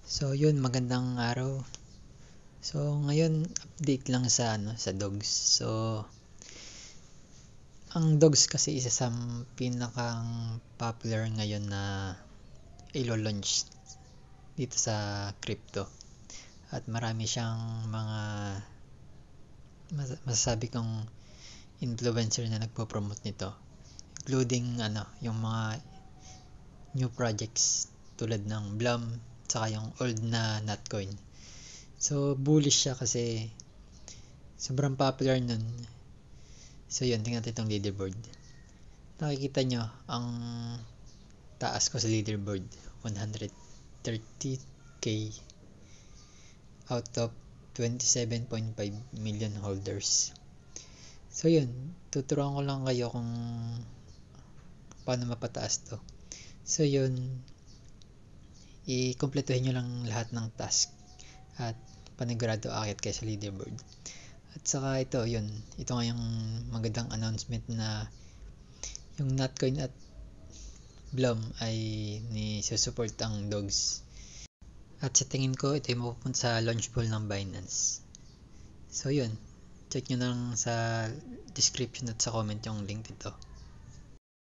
So yun, magandang araw. So ngayon update lang sa dogs. So ang dogs kasi isa sa pinakang popular ngayon na ilo-launch dito sa crypto. At marami siyang mga masasabi kong influencer na nagpo-promote nito. Including yung mga new projects tulad ng Blum, saka yung old na Notcoin. So bullish siya kasi sobrang popular nun. So yun, tingnan natin itong leaderboard. Nakikita nyo ang taas ko sa leaderboard, 130k out of 27.5 million holders. So yun, tuturuan ko lang kayo kung paano mapataas to. So yun, i-kompletuhin nyo lang lahat ng task at panigurado aakyat kayo sa leaderboard. At saka ito nga yung magandang announcement na yung Notcoin at Blum ay ni-support ang dogs. At sa tingin ko, ito yung mapupunta sa launch pool ng Binance. So yun, check nyo na lang sa description at sa comment yung link dito.